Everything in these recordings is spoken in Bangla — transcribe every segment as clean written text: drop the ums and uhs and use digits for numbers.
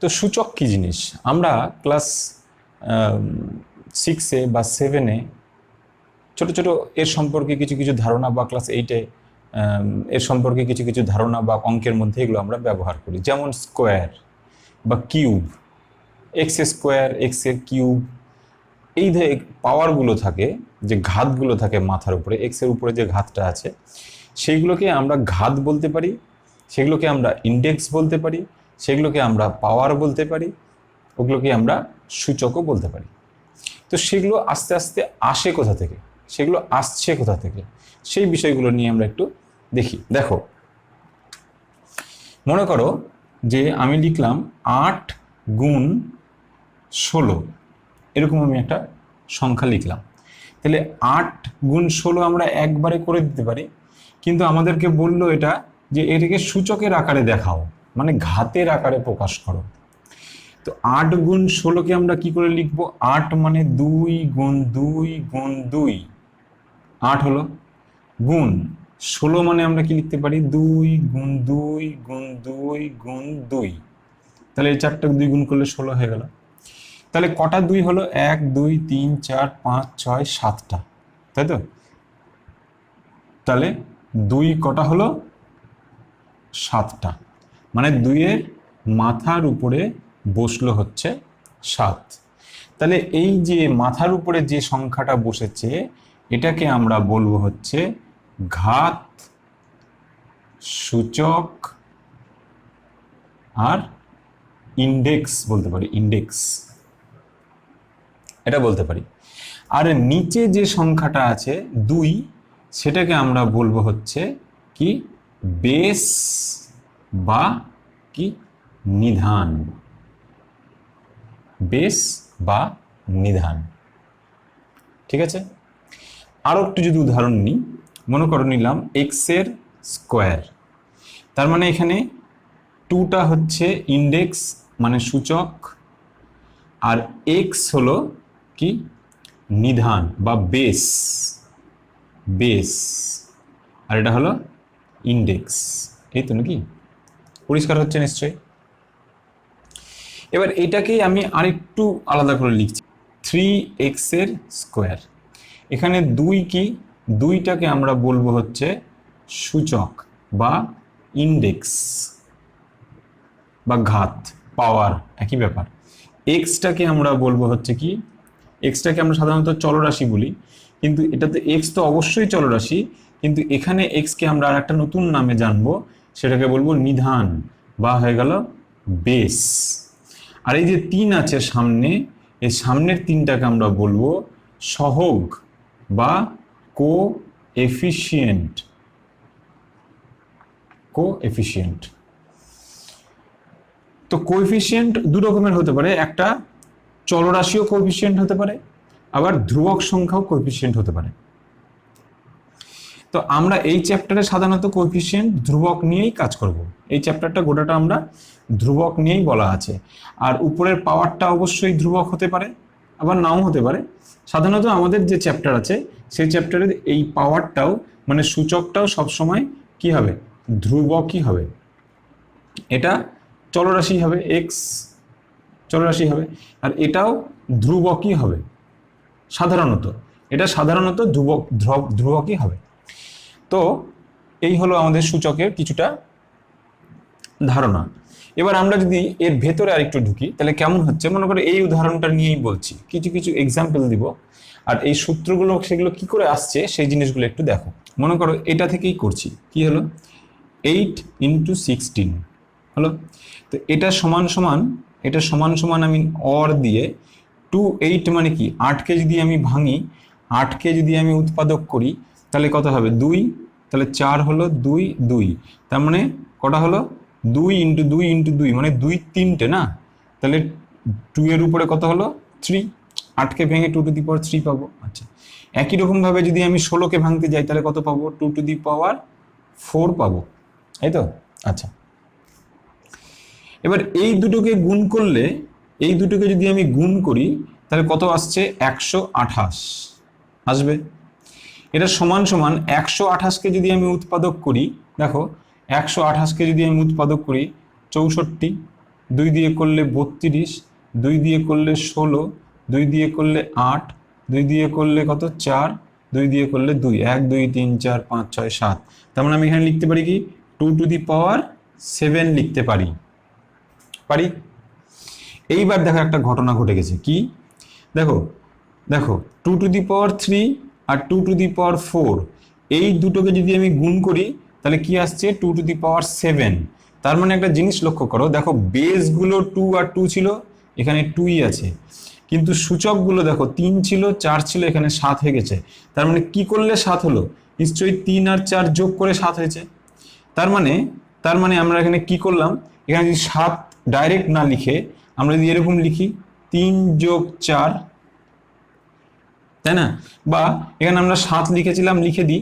তো সূচক কি জিনিস? আমরা ক্লাস 6-এ বা 7-এ ছোট ছোট এর সম্পর্কে কিছু কিছু ধারণা, বা ক্লাস 8-এ এর সম্পর্কে কিছু কিছু ধারণা বা অঙ্কের মধ্যে এগুলো আমরা ব্যবহার করি, যেমন স্কোয়ার বা কিউব, এক্স স্কোয়ার, এক্স এর কিউব। এই যে পাওয়ারগুলো থাকে, যে ঘাতগুলো থাকে মাথার উপরে, এক্সের উপরে যে ঘাতটা আছে, সেইগুলোকে আমরা ঘাত বলতে পারি, সেগুলোকে আমরা ইন্ডেক্স বলতে পারি, সেগুলোকে আমরা পাওয়ার বলতে পারি, ওগুলোকে আমরা সূচকও বলতে পারি। তো সেগুলো আস্তে আস্তে আসে কোথা থেকে, সেগুলো আসছে কোথা থেকে, সেই বিষয়গুলো নিয়ে আমরা একটু দেখি। দেখো, মনে করো যে আমি লিখলাম 8 গুণ 16, এরকম আমি একটা সংখ্যা লিখলাম। তাহলে 8 গুণ 16 আমরা একবারে করে দিতে পারি, কিন্তু আমাদেরকে বললো এটা যে এটাকে সূচকের আকারে দেখাও, মানে ঘাতের আকারে প্রকাশ করো। তো 8 গুণ 16-কে আমরা কি করে লিখবো? 8 মানে 2 গুণ 2 গুণ 2, 8 হলো। গুণ 16 মানে আমরা কি লিখতে পারি? 2 গুণ 2 গুণ 2 গুণ 2। তাহলে এই 4টা 2 গুণ করলে 16 হয়ে গেল। তাহলে কটা 2 হলো? 1 2 3 4 5 6 7টা, তাই তো? তাহলে 2 কটা হলো? 7টা, মানে 2-এর মাথার উপরে বসলো হচ্ছে 7। তাহলে এই যে মাথার উপরে যে সংখ্যাটা বসেছে, এটাকে আমরা বলবো হচ্ছে ঘাত, সূচক আর ইন্ডেক্স বলতে পারি, ইন্ডেক্স এটা বলতে পারি। আর নিচে যে সংখ্যাটা আছে 2, সেটাকে আমরা বলবো হচ্ছে কি? বেস বা কি? নিধান, বেস বা নিধান। ঠিক আছে? আরো একটু যদি উদাহরণ নিই, মনে করো নিলাম এক্স এর স্কোয়ার, তার মানে এখানে 2টা হচ্ছে ইন্ডেক্স মানে সূচক, আর এক্স হলো কি? নিধান বা বেস, বেস, আর এটা হলো ইন্ডেক্স। এই তো নাকি? পরিষ্কার হচ্ছে নিশ্চয়ই? এবার এটাকেই আমি আরেকটু আলাদা করে লিখছি, 3x এর স্কোয়ার। এখানে 2 কি? 2টাকে আমরা বলবো হচ্ছে সূচক বা ইন্ডেক্স বা ঘাত, পাওয়ার, একই ব্যাপার। এক্সটাকে আমরা বলবো হচ্ছে কি? এক্সটাকে আমরা সাধারণত চলরাশি বলি, কিন্তু এটাতে এক্স তো অবশ্যই চলরাশি, কিন্তু এখানে এক্সকে আমরা আর একটা নতুন নামে জানবো, সেটাকে বলবো নিধান বা হয়ে গেল বেস। আর এই যে 3 আছে সামনে, এই সামনের 3টাকে আমরা বলবো সহগ বা কোএফিসিয়েন্ট, কোএফিসিয়েন্ট। তো কোএফিসিয়েন্ট দু রকমের হতে পারে, একটা চলরাশিও কোএফিসিয়েন্ট হতে পারে, আবার ধ্রুবক সংখ্যাও কোএফিসিয়েন্ট হতে পারে। তো আমরা এই চ্যাপ্টারে সাধারণত কোএফিসিয়েন্ট ধ্রুবক নিয়েই কাজ করব। এই চ্যাপ্টারটা গোটাটা আমরা ধ্রুবক নিয়েই বলা আছে। আর উপরের পাওয়ারটা অবশ্যই ধ্রুবক হতে পারে, আবার নাও হতে পারে। সাধারণত আমাদের যে চ্যাপ্টার আছে সেই চ্যাপ্টারে এই পাওয়ারটাও মানে সূচকটাও সবসময় কি হবে? ধ্রুবকই হবে। এটা চলরাশি হবে, এক্স চলরাশি হবে, আর এটাও ধ্রুবকই হবে সাধারণত, এটা সাধারণত ধ্রুবকই হবে। তো এই হলো আমাদের সূচকের কিছুটা ধারণা। এবার আমরা যদি এর ভেতরে আরেকটু ঢুকি, তাহলে কেমন হচ্ছে? মনে করো এই উদাহরণটা নিয়েই বলছি, কিছু কিছু এক্সাম্পল দিব, আর এই সূত্রগুলো সেগুলো কি করে আসছে সেই জিনিসগুলো একটু দেখো। মনে করো এটা থেকেই করছি, কি হলো? 8 × 16 হলো। তো এটা সমান সমান, এটা সমান সমান আমি অর দিয়ে 2 8 মানে কি? 8কে যদি আমি ভাঙি, 8কে যদি আমি উৎপাদক করি, তাহলে কত হবে? 2, তাহলে 4 হলো 2 2, তার মানে কটা হলো? 2 × 2 × 2 মানে 2 3টে না? তাহলে 2 এর উপরে কত হলো? 3। 8কে ভেঙে 2⁻³ পাবো। আচ্ছা, একই রকম ভাবে যদি আমি 16কে ভাঙতে যাই, তাহলে কত পাবো? 2⁻4 পাবো, এই তো? আচ্ছা, এবার এই দুটোকে গুণ করলে, এই দুটোকে যদি আমি গুণ করি, তাহলে কত আসছে? 128 আসবে। এটা সমান সমান 128কে যদি আমি উৎপাদক করি, দেখো 128কে যদি আমি উৎপাদক করি 64, 2 দিয়ে করলে 32, 2 দিয়ে করলে 16, 2 দিয়ে করলে 8, 2 দিয়ে করলে কত 4, 2 দিয়ে করলে 2, 1 2 3 4 5 6 7। তার মানে আমি এখানে লিখতে পারি কি 2 টু দি পাওয়ার 7 লিখতে পারি। এইবার দেখো একটা ঘটনা ঘটে গেছে কি, দেখো দেখো 2 to the power 3 R 2 to the power 4, এই দুটোকে যদি আমি গুণ করি তাহলে কি আসছে 2 টু দি পাওয়ার 7। তার মানে একটা জিনিস লক্ষ্য করো, দেখো বেসগুলো 2 আর 2 ছিল, এখানে 2ই আছে, কিন্তু সূচকগুলো দেখো 3 ছিল 4 ছিল, এখানে 7 হয়ে গেছে। তার মানে কি করলে 7 হলো, নিশ্চয়ই 3 আর 4 যোগ করে 7 হয়েছে। তার মানে আমরা এখানে কি করলাম, এখানে যদি 7 ডাইরেক্ট না লিখে আমরা যদি এরকম লিখি 3 যোগ 4, তাই না, বা এখানে আমরা 7 লিখেছিলাম লিখে দিই,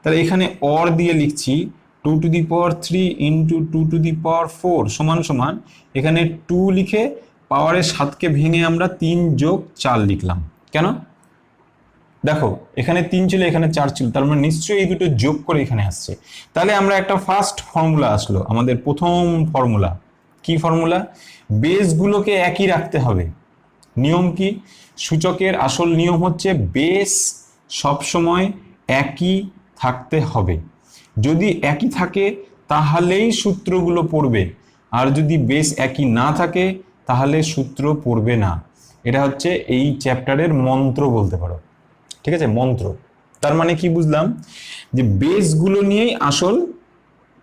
তাহলে এখানে অর দিয়ে লিখছি 2 to the power 3 into 2 to the power 4 সমান সমান, এখানে 2 লিখে পাওয়ারের 7কে ভেঙে আমরা 3 যোগ 4 লিখলাম। কেন, দেখো এখানে 3 ছিল এখানে 4 ছিল, তার মানে নিশ্চয়ই এই দুটো যোগ করে এখানে আসছে। তাহলে আমরা একটা ফার্স্ট ফর্মুলা আসলো, আমাদের প্রথম ফর্মুলা। কি ফর্মুলা, বেসগুলোকে একই রাখতে হবে। নিয়ম কি, সূচকের আসল নিয়ম হচ্ছে বেস সবসময় একই থাকতে হবে। যদি একই থাকে তাহলেই সূত্রগুলো পড়বে, আর যদি বেস একই না থাকে তাহলে সূত্র পড়বে না। এটা হচ্ছে এই চ্যাপ্টারের মন্ত্র বলতে পারো, ঠিক আছে, মন্ত্র। তার মানে কি বুঝলাম, যে বেসগুলো নিয়েই আসল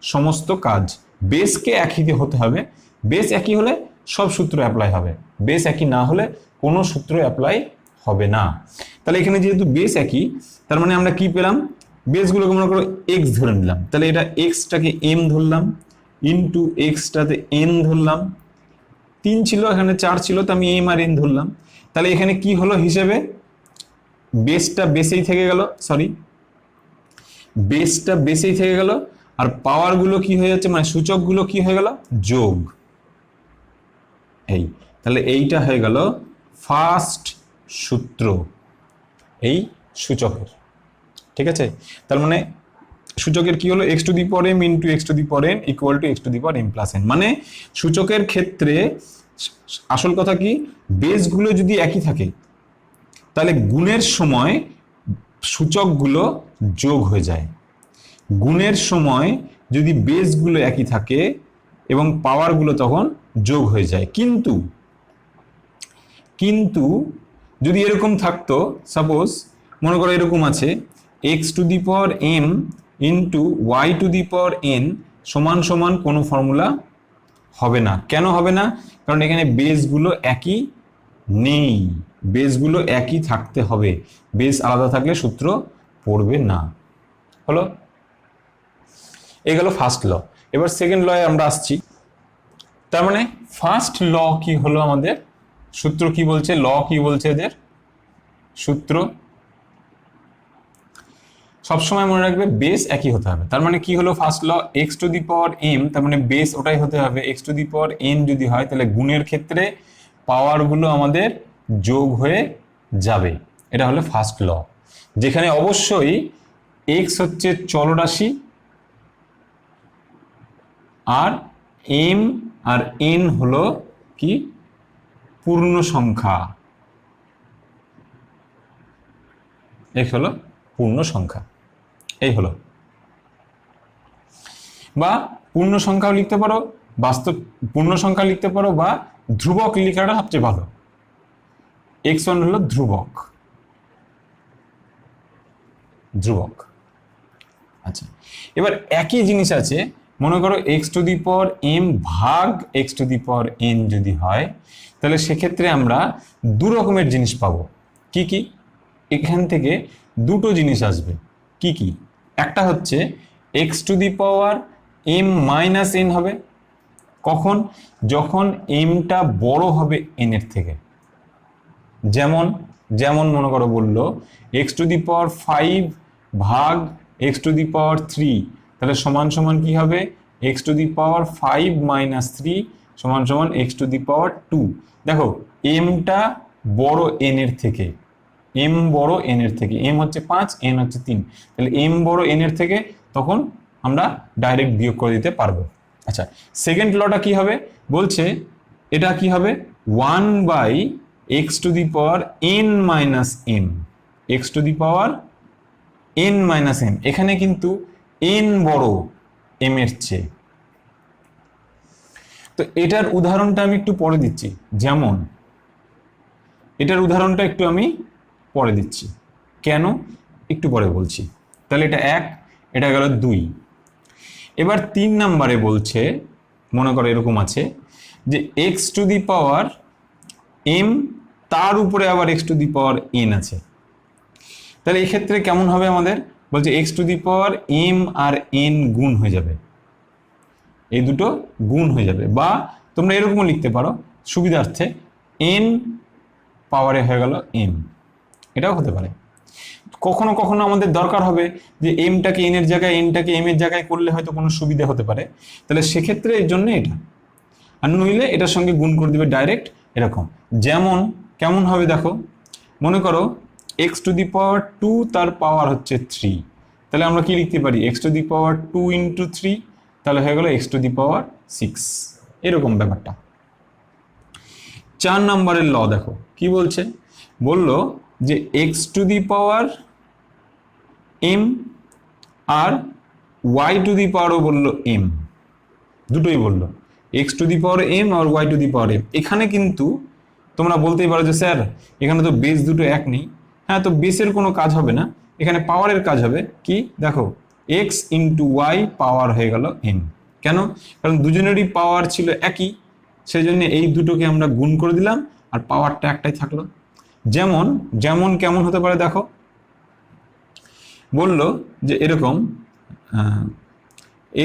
সমস্ত কাজ। বেসকে একই হতে হবে, বেস একই হলে সব সূত্র অ্যাপ্লাই হবে, বেস একই না হলে কোনো সূত্র অ্যাপ্লাই হবে না। তাহলে এখানে যেহেতু বেস একই, তার মানে আমরা কি পেলাম, বেসগুলোকে মনে করো এক্স ধরে নিলাম, তাহলে এটা এক্সটাকে এম ধরলাম, ইন্টু এক্সটাতে এন ধরলাম, 3 ছিল এখানে 4 ছিল, তো আমি এম আর এন ধরলাম। তাহলে এখানে কি হলো হিসেবে, বেসটা বেসেই থেকে গেল, বেসটা বেসেই থেকে গেল, আর পাওয়ারগুলো কি হয়ে যাচ্ছে, মানে সূচকগুলো কি হয়ে গেল, যোগ। এই তাহলে এইটা হয়ে গেল ফার্স্ট সূত্র এই সূচকের, ঠিক আছে। তার মানে সূচকের কি হলো, x to the power m into x to the power n equal to x to the power m plus n. মানে সূচকের ক্ষেত্রে আসল কথা কি, বেসগুলো যদি একই থাকে তাহলে গুণের সময় সূচকগুলো যোগ হয়ে যায়। গুণের সময় যদি বেসগুলো একই থাকে এবং পাওয়ারগুলো তখন যোগ হয়ে যায়। কিন্তু যদি এরকম থাকতো, সাপোজ মনে করো এরকম আছে x to the power m into y to the power n সমান সমান কোনো ফর্মুলা হবে না। কেন হবে না, কারণ এখানে বেসগুলো একই নেই, বেসগুলো একই থাকতে হবে, বেস আলাদা থাকলে সূত্র পড়বে না। হলো, এই গেল ফার্স্ট ল। এবার সেকেন্ড লয়ে আমরা আসছি। তার মানে ফার্স্ট ল কি হলো, আমাদের সূত্র কি বলছে, ল কি বলছে, এদের সূত্র সবসময় মনে রাখবে বেস একই হতে হবে। তার মানে কি হলো first law, x to the power m, তার মানে বেস ওটাই হতে হবে, x to the power n যদি হয় তাহলে গুণের ক্ষেত্রে পাওয়ারগুলো আমাদের যোগ হয়ে যাবে। এটা হলো ফার্স্ট ল, যেখানে অবশ্যই এক্স হচ্ছে চলরাশি আর এম আর এন হলো কি পূর্ণ সংখ্যা, এক্স হলো পূর্ণ সংখ্যা, এই হলো। বা পূর্ণ সংখ্যাও লিখতে পারো, বাস্তব পূর্ণ সংখ্যা লিখতে পারো, বা ধ্রুবক লেখাটা সবচেয়ে ভালো। x1 হলো ধ্রুবক, আচ্ছা। এবার একই জিনিস আছে, মনে করো x to the power m ভাগ x to the power n যদি হয়, তাহলে সেক্ষেত্রে আমরা দু রকমের জিনিস পাবো। কি কি, এখান থেকে দুটো জিনিস আসবে। কি কি, একটা হচ্ছে x to the power m minus n হবে, কখন, যখন এমটা বড় হবে এন এর থেকে। যেমন মনে করো বললো এক্স টু দি পাওয়ার 5 ভাগ এক্স টু দি পাওয়ার 3, তাহলে সমান সমান কি হবে, x to the power 5 minus 3 সমান সমান এক্স টু দি পাওয়ার 2। দেখো এমটা বড় এন এর থেকে, এম বড় এন এর থেকে, এম হচ্ছে 5 এন হচ্ছে 3, তাহলে এম বড় এন এর থেকে, তখন আমরা ডাইরেক্ট বিয়োগ করে দিতে পারবো। আচ্ছা, সেকেন্ড লটা কি হবে, বলছে এটা কি হবে 1/x two the power n minus m, x to the power n minus m। এখানে কিন্তু n বড় m এর চেয়ে। তো এটার উদাহরণটা আমি একটু পরে দিচ্ছি, যেমন এটার উদাহরণটা একটু আমি পরে দিচ্ছি, কেন একটু পরে বলছি। তাহলে এটা 1, এটা গেল 2। এবার 3 নম্বরে বলছে, মনে করো এরকম আছে যে x to the power m, তার উপরে আবার x to the power n আছে। তাহলে এই ক্ষেত্রে কেমন হবে আমাদের, বলছে x to the power m আর n গুণ হয়ে যাবে, এই দুটো গুণ হয়ে যাবে। বা তোমরা এরকমও লিখতে পারো সুবিধার্থে n পাওয়ারে হয়ে গেল m, এটাও হতে পারে। কখনো কখনো আমাদের দরকার হবে যে mটাকে n এর জায়গায় nটাকে m এর জায়গায় করলে হয়তো কোনো সুবিধা হতে পারে, তাহলে সেক্ষেত্রে এর জন্য এটা, আর নইলে এটার সঙ্গে গুণ করে দিবে ডাইরেক্ট এরকম। যেমন কেমন হবে দেখো, মনে করো x টু দি পাওয়ার 2 তার পাওয়ার হচ্ছে 3, তাহলে আমরা কি লিখতে পারি x to the power 2 into 3, তাহলে হয়ে গেল x টু দি পাওয়ার 6, এরকম ব্যাপারটা। 4 নম্বরের ল দেখো কি বলছে, বললো যে x to the power m আর y টু দি পাওয়ারও বললো m, দুটোই বললো x to the power m আর y to the power m। এখানে কিন্তু তোমরা বলতেই পারো যে স্যার এখানে তো বেস দুটো এক নেই। হ্যাঁ, তো বেসের কোনো কাজ হবে না, এখানে পাওয়ারের কাজ হবে। কি দেখো x ইন্টু y পাওয়ার হয়ে গেল m। কেন? কারণ দুজনেরই পাওয়ার ছিল একই, সেই জন্য এই দুটোকে আমরা গুণ করে দিলাম আর পাওয়ারটা একটাই থাকলো। যেমন যেমন কেমন হতে পারে দেখো, বললো যে এরকম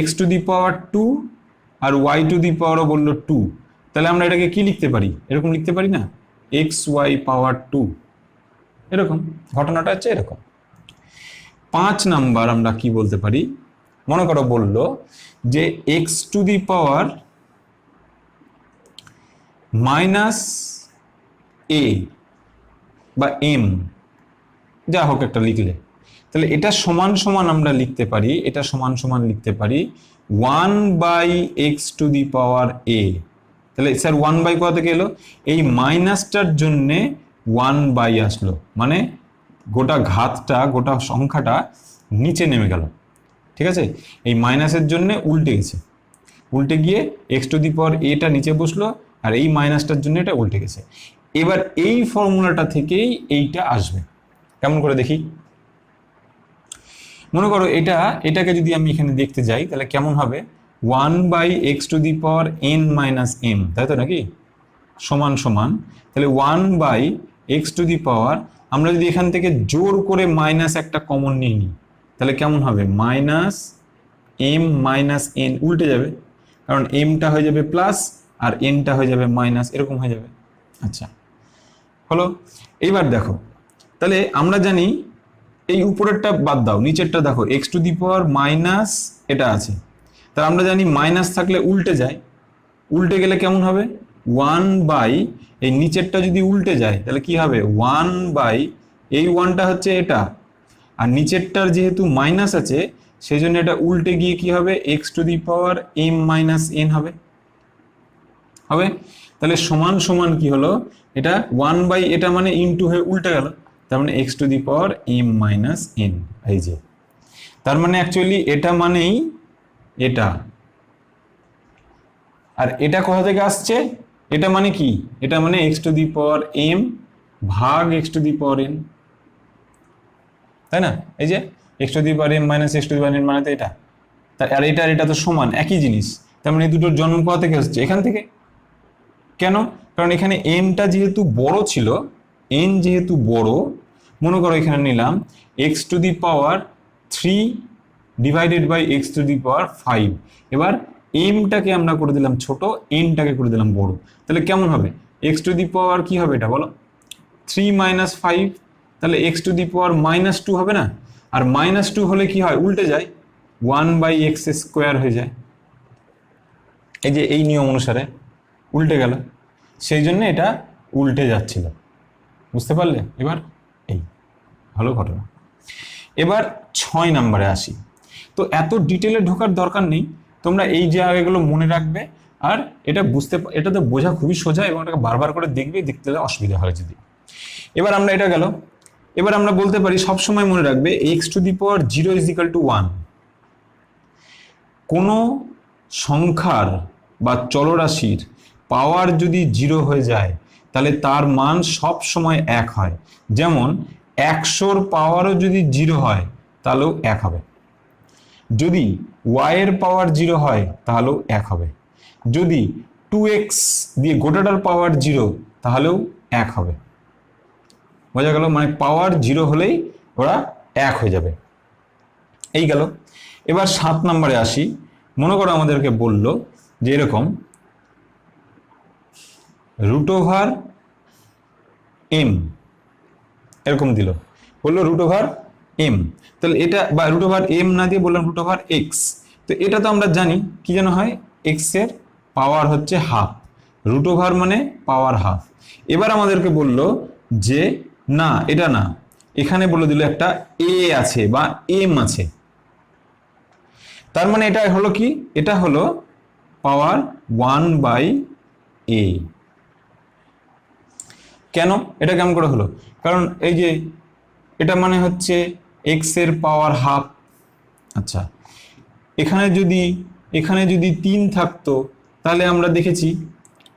x টু দি পাওয়ার 2 আর y টু দি পাওয়ারও বললো 2, তাহলে আমরা এটাকে কি লিখতে পারি, এরকম লিখতে পারি না, xy পাওয়ার 2, এরকম। ঘটনাটা হচ্ছে এরকম। 5 নাম্বার আমরা কি বলতে পারি, মনে করো বললো যে x to the power minus a বা m, যা হোক একটা লিখলে, তাহলে এটা সমান সমান আমরা লিখতে পারি, এটা সমান সমান লিখতে পারি 1/x two the power a। তাহলে স্যার 1/, কোথা থেকে এলো, এই মাইনাসটার জন্যে 1/, আসলো, মানে গোটা ঘাতটা, গোটা সংখ্যাটা নিচে নেমে গেল। ঠিক আছে, এই মাইনাসের জন্য উল্টে গেছে, উল্টে গিয়ে x to the power a টা নিচে বসলো, আর এই মাইনাসটার জন্য এটা উল্টে গেছে। এবার এই ফর্মুলাটা থেকেই এইটা আসবে। কেমন করে দেখি, মনে করো এটাকে যদি আমি এখানে দেখতে যাই তাহলে কেমন হবে, 1/x two the power n minus m, তাই তো নাকি, সমান সমান, তাহলে 1/x টু দি পাওয়ার, আমরা যদি এখান থেকে জোর করে মাইনাস একটা কমন নিয়ে নিই তাহলে কেমন হবে, মাইনাস m মাইনাস n, উল্টে যাবে, কারণ mটা হয়ে যাবে প্লাস আর nটা হয়ে যাবে মাইনাস, এরকম হয়ে যাবে। আচ্ছা হলো। এইবার দেখো, তাহলে আমরা জানি এই উপরেরটা বাদ দাও, নিচেরটা দেখো x to the power minus এটা আছে, তাহলে আমরা জানি মাইনাস থাকলে উল্টে যায়, উল্টে গেলে কেমন হবে, 1/, এই নিচেরটা যদি উল্টে যায় তাহলে কি হবে, 1/, এই 1টা হচ্ছে এটা, আর নিচেরটার যেহেতু মাইনাস আছে সেই জন্য এটা উল্টে গিয়ে কি হবে, x to the power m minus n হবে। তাহলে সমান সমান কি হলো, এটা 1/, এটা মানে ইনটু হয়ে উল্টে গেল, তার মানে x to the power m minus n। এই যে, তার মানে অ্যাকচুয়ালি এটা মানেই এটা, আর এটা কোথা থেকে আসছে, এটা মানে কি, এটা মানে x to the power m ভাগ x to the power n, তাই না? এই যে x to the power m minus x to the power n মানে তো এটা, আর এটা তো সমান, একই জিনিস। তার মানে এই দুটোর জন্ম কোথা থেকে হচ্ছে, এখান থেকে। কেন? কারণ এখানে nটা যেহেতু বড় ছিল, n যেহেতু বড়, মনে করো এখানে নিলাম x to the power 3 divided by x to the power 5। এবার mটাকে আমরা করে দিলাম ছোট, nটাকে করে দিলাম বড়, তাহলে কেমন হবে, x টু দি পাওয়ার কি হবে এটা বলো, 3 মাইনাস 5, তাহলে x to the power minus 2 হবে না, আর মাইনাস 2 হলে কি হয়, উল্টে যায়, 1/x স্কোয়ার হয়ে যায়। এই যে এই নিয়ম অনুসারে উল্টে গেল, সেই জন্য এটা উল্টে যাচ্ছিল, বুঝতে পারলে? এবার এই ভালো ঘটনা। এবার 6 নম্বরে আসি। তো এত ডিটেলে ঢোকার দরকার নেই, তোমরা এই জায়গাগুলো মনে রাখবে আর এটা তো বোঝা খুবই সোজা, এবং এটাকে বারবার করে দেখতে গেলে অসুবিধা হয় যদি। এবার আমরা এটা গেল, এবার আমরা বলতে পারি সবসময় মনে রাখবে x⁻0 = 1। কোনো সংখ্যার বা চলরাশির পাওয়ার যদি 0 হয়ে যায় তাহলে তার মান সব সময় 1 হয়। যেমন 100-র পাওয়ারও যদি 0 হয় তাহলেও 1 হবে। যদি y এর পাওয়ার 0 হয় তাহলেও 1 হবে। যদি 2x দিয়ে গোটাটার পাওয়ার 0 তাহলেও 1 হবে। বোঝা গেল? মানে পাওয়ার 0 হলেই ওরা 1 হয়ে যাবে। এই গেল। এবার 7 নম্বরে আসি। মনে করো আমাদেরকে বলল যে এরকম √m এরকম দিল, বললো √m, তাহলে এটা বা √m না দিয়ে বললাম √x। তো এটা তো আমরা জানি কি যেন হয়, x এর পাওয়ার হচ্ছে হাফ, √, মানে পাওয়ার হাফ। এবার আমাদেরকে বলল যে না, এটা না, এখানে বলে দিল একটা a আছে বা m আছে। তার মানে এটা হলো কি, এটা হলো পাওয়ার 1/a। কেন এটা কেমন করে হলো? কারণ এই যে এটা মানে হচ্ছে x এর পাওয়ার হাফ। আচ্ছা, এখানে যদি 3 থাকতো তাহলে আমরা দেখেছি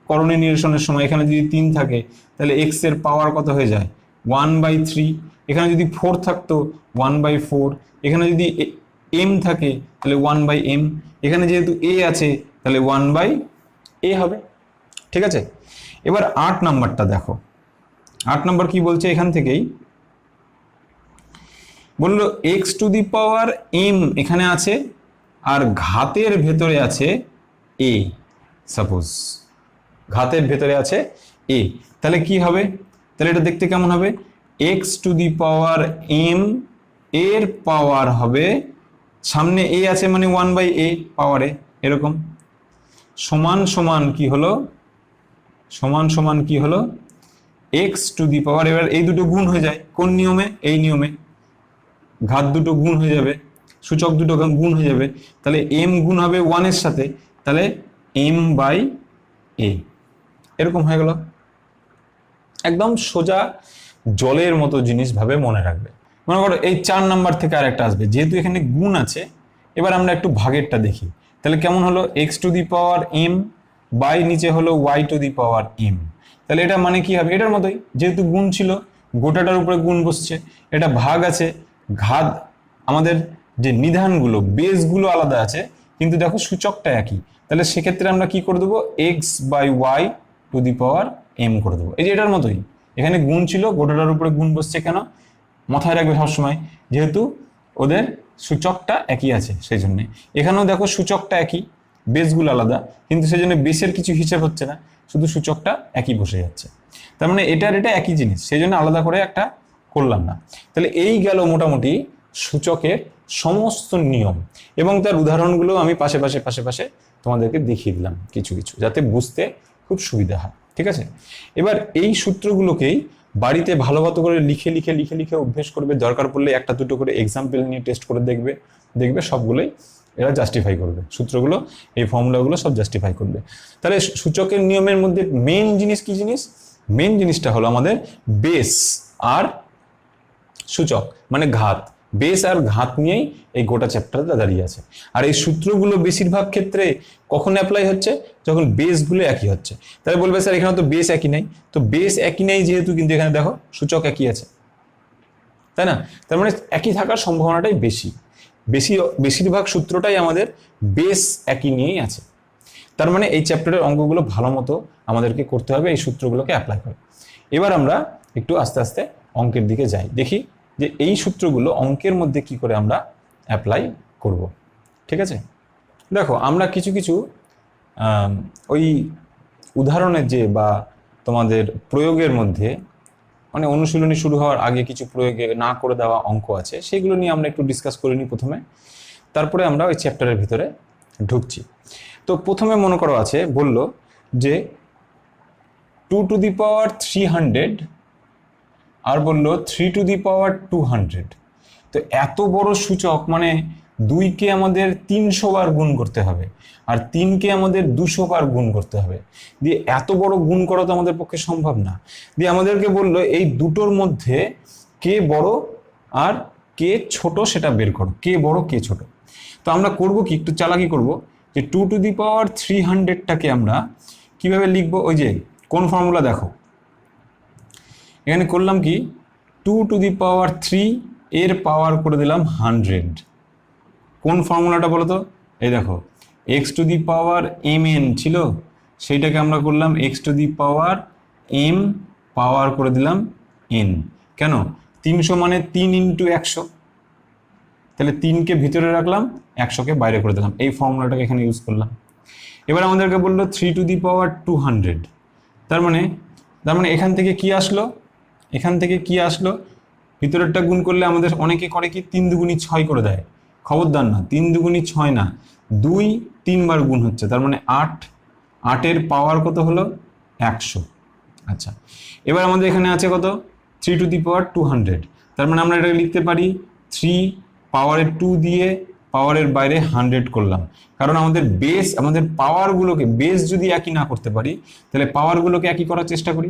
করণীয় নিরসনের সময়, এখানে যদি 3 থাকে তাহলে x এর পাওয়ার কত হয়ে যায়? 1/3। এখানে যদি 4 থাকতো 1/4। এখানে যদি m থাকে তাহলে 1/m। এখানে যেহেতু a আছে তাহলে 1/a হবে। ঠিক আছে? এবার 8 নাম্বারটা দেখো। 8 নম্বর কি বলছে? এখান থেকেই বললো x⁻m এখানে আছে আর ঘাতের ভেতরে আছে a। সাপোজ ঘাতের ভেতরে আছে a, তাহলে কি হবে? তাহলে এটা দেখতে কেমন হবে? x⁻m এর পাওয়ার হবে, সামনে a আছে মানে 1/a পাওয়ারে, এরকম সমান সমান কি হলো? x⁻, এবার এই দুটো গুণ হয়ে যায় কোন নিয়মে? এই নিয়মে। ঘাত দুটো গুণ হয়ে যাবে, সূচক দুটো গুণ হয়ে যাবে, তাহলে m গুণ হবে 1 এর সাথে, তাহলে m/a এরকম হয়ে গেল। একদম সোজা জলের মতো জিনিস ভাবে মনে রাখবে। মনে করো এই 4 নাম্বার থেকে আরেকটা আসবে, যেহেতু এখানে গুণ আছে। এবার আমরা একটু ভাগেরটা দেখি, তাহলে কেমন হলো? x⁻m বাই নিচে হলো y⁻m। তাহলে এটা মানে কি হবে? এটার মতোই, যেহেতু গুণ ছিল গোটাটার উপরে গুণ বসছে। এটা ভাগ আছে, ঘাত, আমাদের যে নিধানগুলো বেসগুলো আলাদা আছে কিন্তু দেখো সূচকটা একই। তাহলে সেক্ষেত্রে আমরা কি করে দেবো? x/y⁻m করে দেবো। এই যে এটার মতোই, এখানে গুণ ছিল গোটাটার উপরে গুণ বসছে। কেন? মাথায় রাখবে সবসময়, যেহেতু ওদের সূচকটা একই আছে সেই জন্য। এখানেও দেখো সূচকটা একই, বেসগুলো আলাদা, কিন্তু সেই জন্য বেসের কিছু হিসেব হচ্ছে না, শুধু সূচকটা একই বসে যাচ্ছে। তার মানে এটা একই জিনিস, সেই জন্য আলাদা করে একটা করলাম না। তাহলে এই গেল মোটামুটি সূচকের সমস্ত নিয়ম, এবং তার উদাহরণগুলো আমি পাশে পাশে তোমাদেরকে দেখিয়ে দিলাম কিছু কিছু, যাতে বুঝতে খুব সুবিধা হয়। ঠিক আছে? এবার এই সূত্রগুলোকেই বাড়িতে ভালো করে লিখে অভ্যেস করবে। দরকার পড়লে একটা দুটো করে এক্সাম্পল নিয়ে টেস্ট করে দেখবে সবগুলোই এরা জাস্টিফাই করবে। সূত্রগুলো, এই ফর্মুলাগুলো সব জাস্টিফাই করবে। তাহলে সূচকের নিয়মের মধ্যে মেন জিনিস কি জিনিস? মেন জিনিসটা হলো আমাদের বেস আর সূচক, মানে ঘাত। বেস আর ঘাত নিয়েই এই গোটা চ্যাপ্টারটা দাঁড়িয়ে আছে। আর এই সূত্রগুলো বেশিরভাগ ক্ষেত্রে কখন অ্যাপ্লাই হচ্ছে? যখন বেসগুলো একই হচ্ছে। তাহলে বলবে স্যার এখানে তো বেস একই নেই। তো বেস একই নেই যেহেতু, কিন্তু এখানে দেখো সূচক একই আছে, তাই না? তার মানে একই থাকার সম্ভাবনাটাই বেশিরভাগ সূত্রটাই আমাদের বেস একই নিয়েই আছে। তার মানে এই চ্যাপ্টারের অঙ্কগুলো ভালো মতো আমাদেরকে করতে হবে এই সূত্রগুলোকে অ্যাপ্লাই করে। এবার আমরা একটু আস্তে আস্তে অঙ্কের দিকে যাই, দেখি যে এই সূত্রগুলো অঙ্কের মধ্যে কি করে আমরা অ্যাপ্লাই করব। ঠিক আছে? দেখো আমরা কিছু ওই উদাহরণের যে বা তোমাদের প্রয়োগের মধ্যে, মানে অনুশীলনী শুরু হওয়ার আগে কিছু প্রয়োগে না করে দেওয়া অঙ্ক আছে, সেগুলো নিয়ে আমরা একটু ডিসকাস করে নিই প্রথমে, তারপরে আমরা ওই চ্যাপ্টারের ভিতরে ঢুকছি। তো প্রথমে মনে করো আছে, বলল যে 2⁻300 আর বললো 3⁻200। তো এত বড় সূচক, মানে 2কে আমাদের 300 বার গুণ করতে হবে, আর 3কে আমাদের 200 বার গুণ করতে হবে। দিয়ে এত বড় গুণ করা তো আমাদের পক্ষে সম্ভব না। দিয়ে আমাদেরকে বললো এই দুটোর মধ্যে কে বড় আর কে ছোট সেটা বের করো, কে বড় কে ছোট। তো আমরা করব কি, একটু চালাকি করব, যে 2^300টাকে আমরা কিভাবে লিখবো, ওই যে কোন ফর্মুলা দেখো এখানে করলাম কি, 2^3 এর পাওয়ার করে দিলাম 100। কোন ফর্মুলাটা বলো তো, এই দেখো x⁻mn ছিল, সেইটাকে আমরা করলাম x⁻m পাওয়ার করে দিলাম n। কেন, 300 মানে 3 × 100, তাহলে 3কে ভিতরে রাখলাম, 100কে বাইরে করে দিলাম, এই ফর্মুলাটাকে এখানে ইউজ করলাম। এবার আমাদেরকে বললো 3^200, তার মানে এখান থেকে কি আসলো, এখান থেকে কি আসলো, ভিতরেরটা গুণ করলে আমাদের অনেকে করে কি 3 × 2 = 6 করে দেয়। খবরদার না, 3 × 2 = 6 না, 2 3 বার গুণ হচ্ছে, তার মানে 8, 8-এর পাওয়ার কত হলো 100। আচ্ছা, এবার আমাদের এখানে আছে কত, 3^200, তার মানে আমরা এটাকে লিখতে পারি 3 পাওয়ারের 2 দিয়ে পাওয়ারের বাইরে 100 করলাম, কারণ আমাদের বেস, আমাদের পাওয়ারগুলোকে বেস যদি একই না করতে পারি তাহলে পাওয়ারগুলোকে একই করার চেষ্টা করি,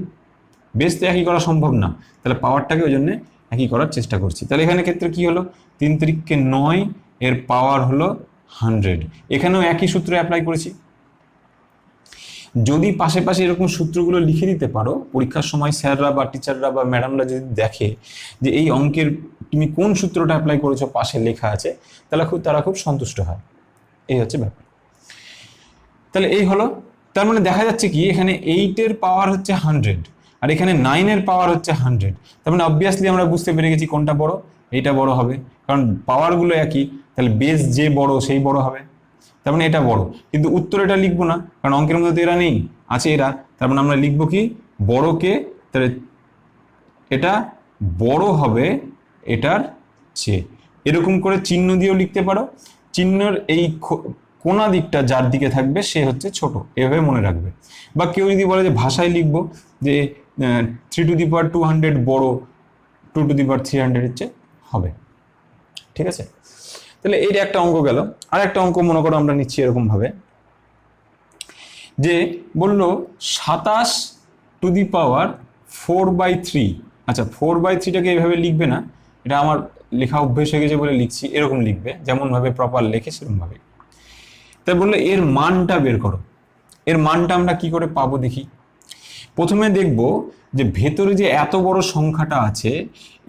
বেস তো একই করা সম্ভব না, তাহলে পাওয়ারটাকে ওই জন্য একই করার চেষ্টা করছি। তাহলে এখানে ক্ষেত্রে কি হলো, 3 × 9 এর পাওয়ার হলো 100। এখানেও একই সূত্র অ্যাপ্লাই করেছি। যদি পাশে পাশে এরকম সূত্রগুলো লিখে দিতে পারো, পরীক্ষার সময় স্যাররা বা টিচাররা বা ম্যাডামরা যদি দেখে যে এই অঙ্কের তুমি কোন সূত্রটা অ্যাপ্লাই করেছো পাশে লেখা আছে, তাহলে তারা খুব সন্তুষ্ট হয়। এই হচ্ছে ব্যাপার। তাহলে এই হলো, তার মানে দেখা যাচ্ছে কি এখানে 8-এর পাওয়ার হচ্ছে 100 আর এখানে 9-এর পাওয়ার হচ্ছে 100, তার মানে অবভিয়াসলি আমরা বুঝতে পেরে গেছি কোনটা বড়, এইটা বড় হবে, কারণ পাওয়ারগুলো একই, তাহলে বেস যে বড় সেই বড় হবে, তার মানে এটা বড়। কিন্তু উত্তর এটা লিখবো না, কারণ অঙ্কের মধ্যে তো এরা নেই, আছে এরা, তার মানে আমরা লিখবো কি বড়কে, তাহলে এটা বড় হবে এটার চেয়ে। এরকম করে চিহ্ন দিয়েও লিখতে পারো, চিহ্নের এই কোনা দিকটা যার দিকে থাকবে সে হচ্ছে ছোট, এভাবে মনে রাখবে। বা কেউ যদি বলে যে ভাষায় লিখবো যে 3^200 বড় 2^300 চেয়ে হবে, ঠিক আছে। তাহলে এইটা একটা অঙ্ক গেল। আর একটা অঙ্ক মনে করো আমরা নিচ্ছি এরকম ভাবে, যে বললো 27^4/3। আচ্ছা, 4/3টাকে এইভাবে লিখবে না, এটা আমার লেখা অভ্যেস হয়ে গেছে বলে লিখছি, এরকম লিখবে যেমন ভাবে প্রপার লেখে সেরকম ভাবে। তাই বললো এর মানটা বের করো। এর মানটা আমরা কি করে পাবো দেখি। প্রথমে দেখব যে ভেতরে যে এত বড় সংখ্যাটা আছে,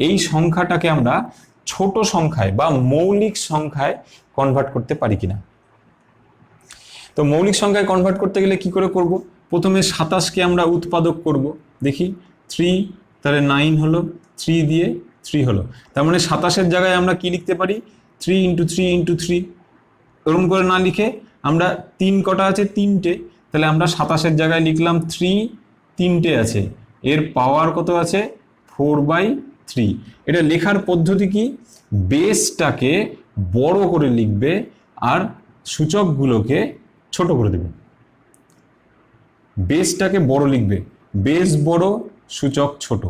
এই সংখ্যাটাকে আমরা ছোট সংখ্যায় বা মৌলিক সংখ্যায় কনভার্ট করতে পারি কিনা। তো মৌলিক সংখ্যায় কনভার্ট করতে গেলে কি করে করব, প্রথমে 27কে আমরা উৎপাদক করব, দেখি 3, তাহলে 9 হলো, 3 দিয়ে 3 হলো, তার মানে 27-এর জায়গায় আমরা কি লিখতে পারি 3 × 3 × 3। এরকম করে না লিখে আমরা 3 কটা আছে 3টে, তাহলে আমরা 27-এর জায়গায় লিখলাম 3, 3টে আছে, এর পাওয়ার কত আছে 4/3। এটা লেখার পদ্ধতি কি, বেসটাকে বড় করে লিখবে আর সূচকগুলোকে ছোট করে দেবে। বেসটাকে বড় লিখবে, বেস বড় সূচক ছোট,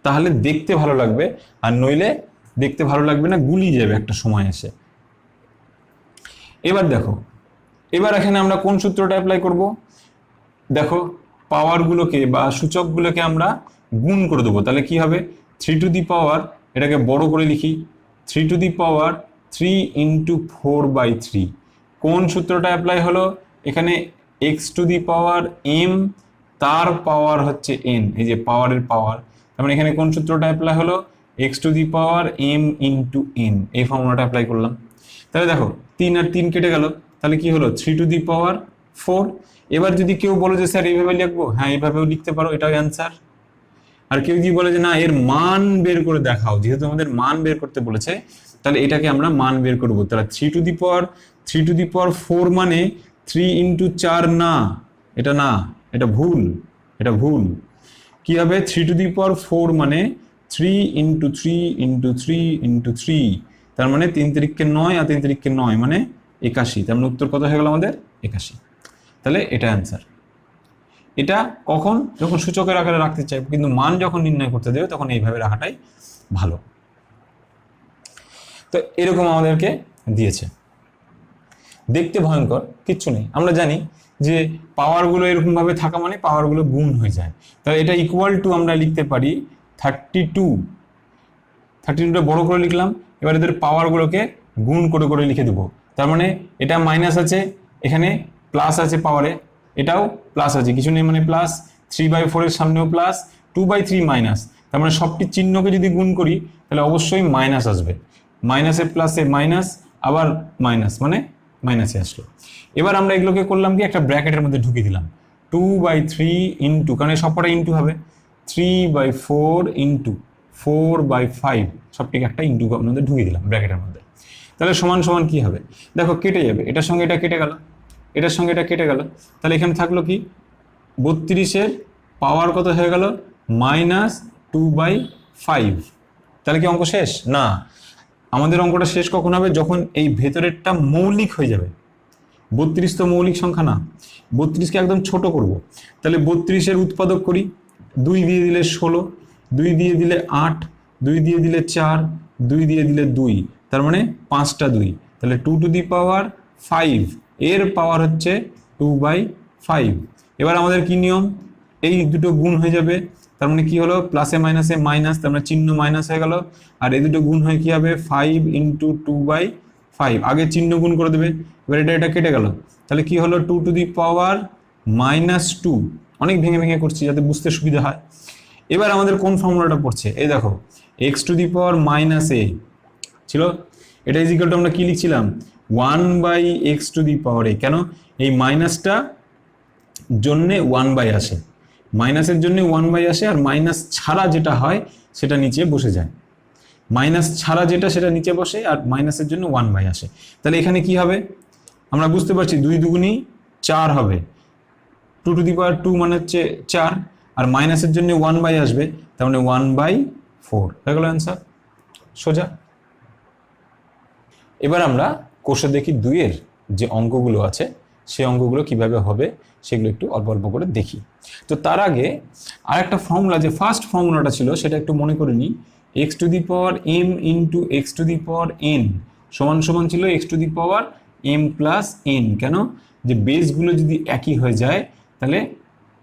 তাহলে দেখতে ভালো লাগবে, আর নইলে দেখতে ভালো লাগবে না, গুলিয়ে যাবে একটা সময় এসে। এবার দেখো, এবার এখানে আমরা কোন সূত্রটা অ্যাপ্লাই করব, দেখো পাওয়ারগুলোকে বা সূচকগুলোকে আমরা গুণ করে দেবো, তাহলে কি হবে 3^, এটাকে বড় করে লিখি 3^3 × 4/3। কোন সূত্রটা অ্যাপ্লাই হলো, এখানে x⁻m তার পাওয়ার হচ্ছে n, এই যে পাওয়ারের পাওয়ার, তার মানে এখানে কোন সূত্রটা অ্যাপ্লাই হলো x⁻m × n, এই ফর্মুলাটা অ্যাপ্লাই করলাম। তাহলে দেখো 3 আর 3 কেটে গেল, তাহলে কি হলো 3^4। এবার যদি কেউ বলে যে স্যার এইভাবে লিখবো, হ্যাঁ এইভাবেও লিখতে পারো, এটাও অ্যান্সার। আর কেউ যদি বলে যে না এর মান বের করে দেখাও, যেহেতু আমাদের মান বের করতে বলেছে, তাহলে এটাকে আমরা মান বের করবো। তাহলে 3^4 মানে 3 × 4 না, এটা না, এটা ভুল, এটা ভুল। কি হবে 3^4 মানে 3 × 3 × 3 × 3, তার মানে 3 × 9 আর 3 × 9 মানে 81, তার মানে উত্তর কত হয়ে গেল আমাদের 81। তাহলে এটা অ্যান্সার। এটা কখন, যখন সূচকের আকারে রাখতে চাইবো, কিন্তু মান যখন নির্ণয় করতে দেবে তখন এইভাবে রাখাটাই ভালো। তো এরকম আমাদেরকে দিয়েছে। দেখতে ভয়ঙ্কর কিচ্ছু নেই, আমরা জানি যে পাওয়ারগুলো এরকমভাবে থাকা মানে পাওয়ারগুলো গুণ হয়ে যায়। তাহলে এটা ইকুয়াল টু আমরা লিখতে পারি 32টা বড় করে লিখলাম, এবার এদের পাওয়ারগুলোকে গুণ করে করে লিখে দেবো। তার মানে এটা মাইনাস আছে, এখানে প্লাস আছে পাওয়ারে, এটাও প্লাস আছে, কিছু নেই মানে প্লাস, 3/4 এর সামনেও প্লাস, 2/3 মাইনাস। তার মানে সবটি চিহ্নকে যদি গুণ করি তাহলে অবশ্যই মাইনাস আসবে, মাইনাসে প্লাসে মাইনাস, আবার মাইনাস মানে মাইনাসে আসলো। এবার আমরা এগুলোকে করলাম কি, একটা ব্র্যাকেটের মধ্যে ঢুকিয়ে দিলাম 2/3 ইন্টু, কারণ সবকটা ইন্টু হবে, 3/4 ইন্টু 4/5, সবটিকে একটা ইন্টু মধ্যে ঢুকিয়ে দিলাম ব্র্যাকেটের মধ্যে। তাহলে সমান সমান কি হবে দেখো, কেটে যাবে, এটার সঙ্গে এটা কেটে গেল, এটার সঙ্গে এটা কেটে গেল, তাহলে এখানে থাকলো কি 32-এর পাওয়ার কত হয়ে গেল -2/5। তাহলে কি অঙ্ক শেষ? না, আমাদের অঙ্কটা শেষ কখন হবে, যখন এই ভেতরেরটা মৌলিক হয়ে যাবে। 32 তো মৌলিক সংখ্যা না, 32কে একদম ছোট করব। তাহলে 32-এর উৎপাদক করি, 2 দিয়ে দিলে 16, 2 দিয়ে দিলে 8, 2 দিয়ে দিলে 4, 2 দিয়ে দিলে 2, তার মানে 5টা 2, তাহলে 2⁵ এর পাওয়ার হচ্ছে 2/5। এবার আমাদের কি নিয়ম, এই দুটো গুণ হয়ে যাবে, তার মানে কি হলো প্লাসে মাইনাসে মাইনাস, তার মানে চিহ্ন মাইনাস হয়ে গেল, আর এই দুটো গুণ হয়ে কি হবে 5 × 2/5, আগে চিহ্ন গুণ করে দেবে। এবার এটা কেটে গেল, তাহলে কি হলো 2⁻², অনেক ভেঙে ভেঙে করছি যাতে বুঝতে সুবিধা হয়। এবার আমাদের কোন ফর্মুলাটা পড়ছে, এই দেখো x⁻⁻a ছিল, এটা ইজিক্যাল টু আমরা কি লিখছিলাম 1/x⁻a। কেন এই মাইনাসটা জন্যে 1/, আসে, মাইনাসের জন্য 1/, আসে, আর মাইনাস ছাড়া যেটা হয় সেটা নিচে বসে যায়, মাইনাস ছাড়া যেটা সেটা নিচে বসে, আর মাইনাসের জন্য 1/, আসে। তাহলে এখানে কি হবে আমরা বুঝতে পারছি, 2 দুগুণী 4 হবে, 2⁻² মানে হচ্ছে 4, আর মাইনাসের জন্য 1/, আসবে, তার মানে 1/4 হয়ে গেল অ্যান্সার, সোজা। এবার আমরা কোষে দেখি 2-এর যে অঙ্কগুলো আছে সেই অঙ্কগুলো কিভাবে হবে সেগুলো একটু অল্প অল্প করে দেখি। তো তার আগে আরেকটা ফর্মুলা, যে ফার্স্ট ফর্মুলাটা ছিল সেটা একটু মনে করে নিই, x⁻m × x⁻n সমান সমান ছিল x⁻m+n। কেন, যে বেসগুলো যদি একই হয়ে যায় তাহলে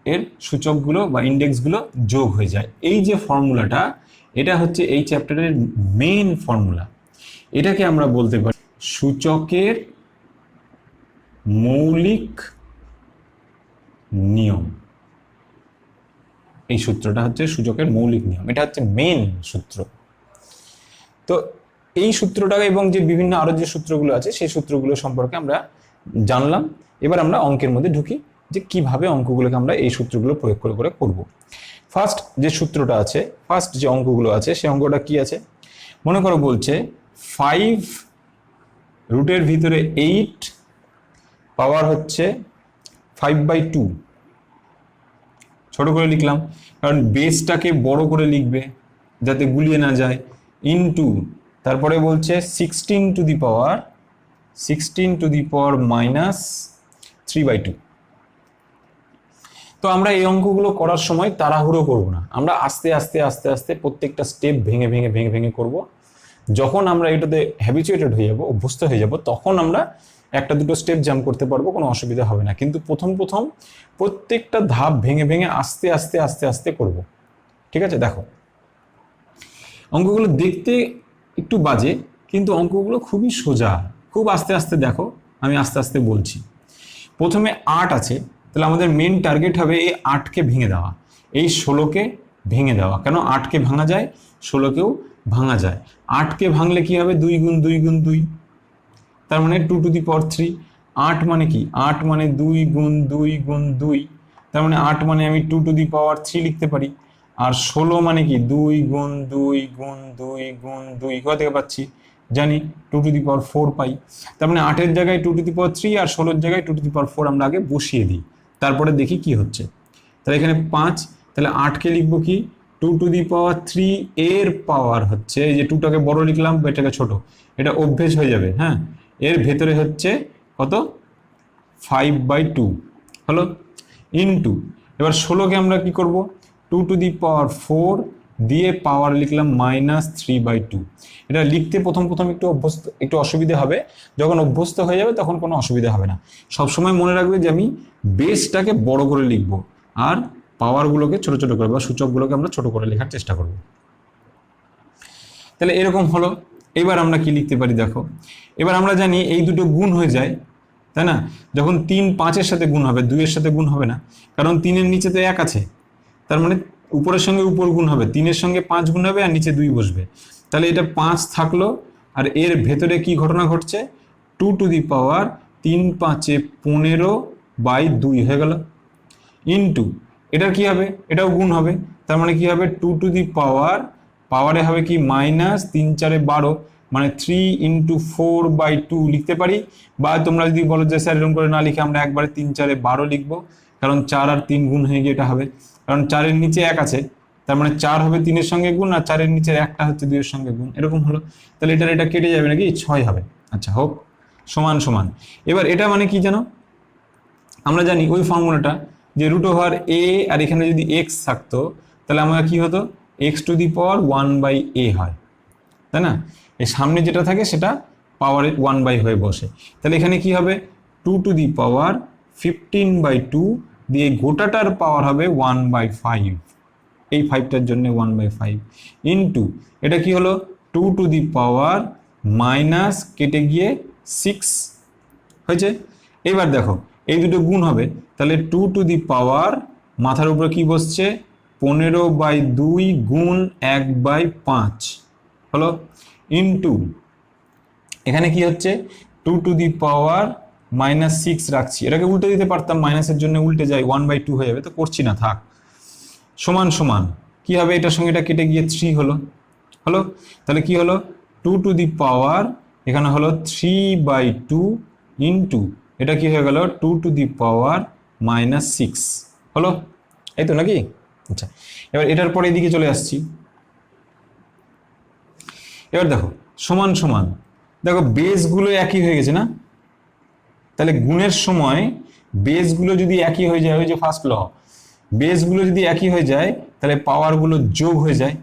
এর সূচকগুলো বা ইন্ডেক্সগুলো যোগ হয়ে যায়। এই যে ফর্মুলাটা, এটা হচ্ছে এই চ্যাপ্টারের মেইন ফর্মুলা। এটাকে আমরা বলতে পারি সূচকের মৌলিক নিয়ম। এই সূত্রটা হচ্ছে সূচকের মৌলিক নিয়ম, এটা হচ্ছে মেইন সূত্র। তো এই সূত্রটা এবং যে বিভিন্ন আরো যে সূত্রগুলো আছে সেই সূত্রগুলো সম্পর্কে আমরা জানলাম। এবার আমরা অঙ্কের মধ্যে ঢুকি, যে কিভাবে অঙ্কগুলোকে আমরা এই সূত্রগুলো প্রয়োগ করে করে করব। ফার্স্ট যে সূত্রটা আছে, ফার্স্ট যে অঙ্কগুলো আছে সেই অঙ্কটা কি আছে মনে করো, বলছে 5 রুটের ভিতরে 8 পাওয়ার হচ্ছে 5/2, ছোট করে লিখলাম কারণ বেসটাকে বড় করে লিখবে যাতে গুলিয়ে না যায়, ইনটু তারপরে বলছে 16⁻³ তো আমরা এই অঙ্কগুলো করার সময় তাড়াহুড়ো করব না, আমরা আস্তে আস্তে আস্তে আস্তে প্রত্যেকটা স্টেপ ভেঙে ভেঙে ভেঙে ভেঙে করব। যখন আমরা এটাতে হ্যাবিচুয়েটেড হয়ে যাব, অভ্যস্ত হয়ে যাব, তখন আমরা একটা দুটো স্টেপ জাম্প করতে পারবো, কোনো অসুবিধা হবে না। কিন্তু প্রথম প্রত্যেকটা ধাপ ভেঙে ভেঙে আস্তে আস্তে আস্তে আস্তে করব, ঠিক আছে? দেখো অঙ্কগুলো দেখতে একটু বাজে, কিন্তু অঙ্কগুলো খুবই সোজা, খুব আস্তে আস্তে দেখো, আমি আস্তে আস্তে বলছি। প্রথমে 8 আছে, তাহলে আমাদের মেন টার্গেট হবে এই 8কে ভেঙে দেওয়া, এই 16কে ভেঙে দেওয়া। কেন 8কে ভাঙা যায়, 16কেও ভাঙা যায়। 8কে ভাঙলে কি হবে 2 × 2 × 2, তার মানে 2⁻3। 8 মানে কি, 8 মানে 2 × 2 × 2, তার মানে 8 মানে আমি 2⁻3 লিখতে পারি। আর 16 মানে কি 2 × 2 × 2 × 2, কোথা থেকে পাচ্ছি জানি 2⁻4 পাই। তার মানে 8-এর জায়গায় 2⁻3 আর 16-এর জায়গায় 2⁻4 আমরা আগে বসিয়ে দিই, তারপরে দেখি কি হচ্ছে। তাহলে এখানে 5, তাহলে 8কে লিখবো কি 2⁻3 এর পাওয়ার হচ্ছে, এই যে 2টাকে বড় লিখলাম, এটাকে ছোট, এটা অভ্যেস হয়ে যাবে, হ্যাঁ। এর ভেতরে হচ্ছে কত 5/2 হলো, ইনটু এবার 16কে আমরা কি করব 2⁻4 দিয়ে পাওয়ার লিখলাম -3/2। এটা লিখতে প্রথম একটু অসুবিধা হবে, যখন অভ্যস্ত হয়ে যাবে তখন কোনো অসুবিধা হবে না। সবসময় মনে রাখবে যে আমি বেসটাকে বড় করে লিখব আর পাওয়ারগুলোকে ছোট ছোট করে বা সূচকগুলোকে আমরা ছোট করে লেখার চেষ্টা করব। তাহলে এরকম হলো। এবার আমরা কি লিখতে পারি দেখো, এবার আমরা জানি এই দুটো গুণ হয়ে যায়, তাই না? যখন 3 5-এর সাথে গুণ হবে, 2-এর সাথে গুণ হবে না, কারণ 3-এর নিচে তো 1 আছে, তার মানে উপরের সঙ্গে উপর গুণ হবে, 3-এর সঙ্গে 5 গুণ হবে আর নিচে 2 বসবে। তাহলে এটা 5 থাকলো, আর এর ভেতরে কি ঘটনা ঘটছে, 2 টু দি পাওয়ার 3 5 15/2 হয়ে গেল, ইনটু এটার কি হবে, এটাও গুণ হবে, তার মানে কি হবে 2 টু দি পাওয়ার, পাওয়ারে হবে কি -3 4 12, মানে 3 × 4/2 লিখতে পারি। বা তোমরা যদি বলো যে স্যার এরকম করে না লিখে আমরা একবারে 3 4 12 লিখবো, কারণ 4 আর 3 গুণ হয়ে গিয়ে এটা হবে, কারণ 4-এর নিচে 1 আছে, তার মানে 4 হবে 3-এর সঙ্গে গুণ, আর 4-এর নিচে 1টা হচ্ছে 2-এর সঙ্গে গুণ, এরকম হলো। তাহলে এটা কেটে যাবে নাকি, 6 হবে। আচ্ছা হোক, সমান সমান। এবার এটা মানে কি জানো, আমরা জানি ওই ফর্মুলাটা যে √a, আর এখানে যদি x থাকতো তাহলে আমরা কি হতো, x to the power 1/a হয়, তাই না? এই সামনে যেটা থাকে সেটা পাওয়ারের 1/, হয়ে বসে। তাহলে এখানে কি হবে, 2 টু দি পাওয়ার 15/2 দিয়ে গোটাটার পাওয়ার হবে 1/5, এই 5টার জন্য 1/5, ইনটু এটা কি হলো 2 টু দি পাওয়ার মাইনাস কেটে গিয়ে 6 হয়েছে। এবার দেখো এই দুটো গুণ হবে, তাহলে 2 টু দি পাওয়ার মাথার উপরে কি বসছে, 15/2 গুণ 1/5 হলো, ইনটু এখানে কি হচ্ছে 2 টু দি পাওয়ার -6 রাখছি, এটাকে উল্টে দিতে পারতাম, মাইনাসের জন্য উল্টে যায় 1/2 হয়ে যাবে, তো করছি না, থাক। সমান সমান কি হবে, এটার সঙ্গে এটা কেটে গিয়ে 3 হলো, তাহলে কি হলো 2 টু দি পাওয়ার, এখানে হলো 3/2 ইনটু এটা কি হয়ে গেল 2 টু দি পাওয়ার -6 হলো, এই তো নাকি? আচ্ছা, এবার এটার পরে এদিকে চলে আসছি। এবার দেখো সমান সমান, দেখো বেসগুলো একই হয়ে গেছে না, তাহলে গুণের সময় বেসগুলো যদি একই হয়ে যায়, ওই যে ফার্স্ট ল, বেসগুলো যদি একই হয়ে যায় তাহলে পাওয়ারগুলো যোগ হয়ে যায়,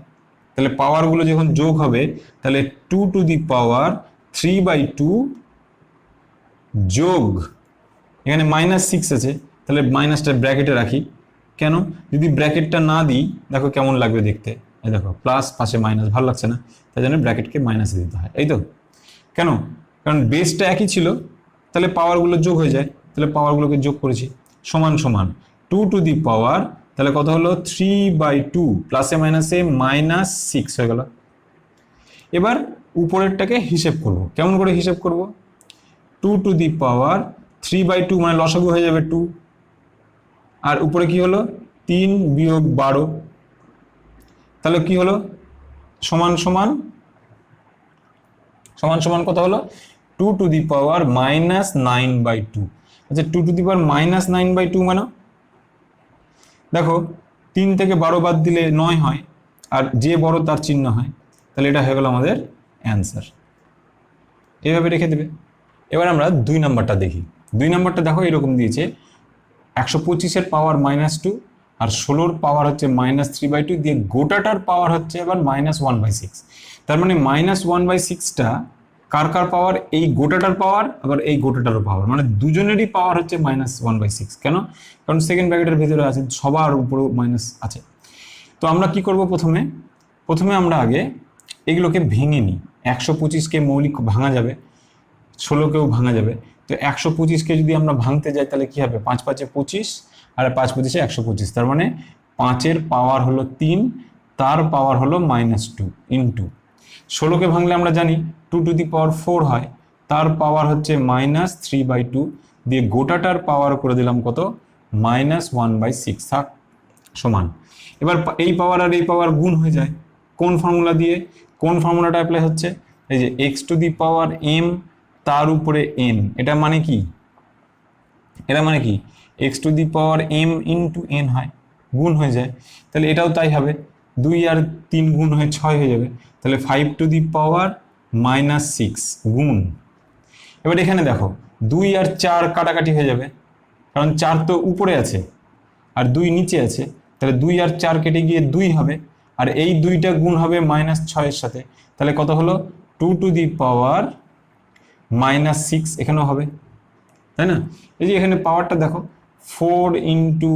তাহলে পাওয়ারগুলো যখন যোগ হবে তাহলে 2 টু দি পাওয়ার 3/2 যোগ, এখানে -6 আছে, তাহলে মাইনাসটা ব্র্যাকেটে রাখি, কেন, যদি ব্র্যাকেটটা না দিই দেখো কেমন লাগবে দেখতে, এই দেখো প্লাস পাশে মাইনাস, ভালো লাগছে না, তাই জন্য ব্র্যাকেটকে মাইনাসে দিতে হয়, এই তো। কেন, কারণ বেসটা একই ছিল, তাহলে পাওয়ারগুলো যোগ হয়ে যায়, তাহলে পাওয়ারগুলোকে যোগ করেছি, সমান সমান 2 টু দি পাওয়ার, তাহলে কত হলো 3/2 প্লাসে মাইনাসে -6 হয়ে গেল। এবার উপরেরটাকে হিসেব করব, কেমন করে হিসেব করব, 2 টু দি পাওয়ার 3/2 মানে লসাগু হয়ে যাবে 2, আর উপরে কি হলো 3 বিয়োগ 12, তাহলে কি হলো সমান সমান কত হলো 2 টু দি পাওয়ার -9/2। আচ্ছা 2 টু দি পাওয়ার -9/2 মানে দেখো 3 থেকে 12 বাদ দিলে 9 হয়, আর যে বড় তার চিহ্ন হয়, তাহলে এটা হয়ে গেল আমাদের অ্যান্সার, এইভাবে রেখে দেবে। এবার আমরা 2 নাম্বারটা দেখি। 2 নাম্বারটা দেখো এরকম দিয়েছে, 125-এর পাওয়ার -2 আর 16-র পাওয়ার হচ্ছে -3/2 দিয়ে গোটাটার পাওয়ার হচ্ছে আবার -1/6, তার মানে -1/6টা কার পাওয়ার, এই গোটাটার পাওয়ার আবার এই গোটাটারও পাওয়ার, মানে দুজনেরই পাওয়ার হচ্ছে -1/6। কেন, কারণ সেকেন্ড ব্র্যাকেটের ভিতরে আছে, সবার উপরেও মাইনাস আছে। তো আমরা কি করব, প্রথমে আমরা আগে এগুলোকে ভেঙে নিই। 125কে মৌলিক ভাঙা যাবে, 16কেও ভাঙা যাবে, তো 125কে যদি আমরা ভাঙতে যাই তাহলে কি হবে, 5 5 25 আর 5 25 125, তার মানে 5-এর পাওয়ার হলো 3, তার পাওয়ার হলো -2 ইনটু 16কে ভাঙলে আমরা জানি 2 টু দি পাওয়ার 4 হয়, তার পাওয়ার হচ্ছে -3/2 দিয়ে গোটাটার পাওয়ার করে দিলাম কত, -1/6 থাক, সমান। এবার এই পাওয়ার আর এই পাওয়ার গুণ হয়ে যায়, কোন ফর্মুলা দিয়ে, কোন ফর্মুলাটা অ্যাপ্লাই হচ্ছে, এই যে x to the power m তার উপরে n, এটা মানে কি, x to the power m into n হয়, গুণ হয়ে যায়, তাহলে এটাও তাই হবে, 2 আর 3 গুণ হয়ে 6 হয়ে যাবে, তাহলে 5 টু দি পাওয়ার -6 গুণ। এবার এখানে দেখো 2 আর 4 কাটাকাটি হয়ে যাবে, কারণ 4 তো উপরে আছে আর 2 নিচে আছে, তাহলে 2 আর 4 কেটে গিয়ে 2 হবে, আর এই দুইটা গুণ হবে -6 সাথে, তাহলে কত হলো 2 টু দি পাওয়ার -6 এখানেও হবে, তাই না? এই যে এখানে পাওয়ারটা দেখো 4 ইন্টু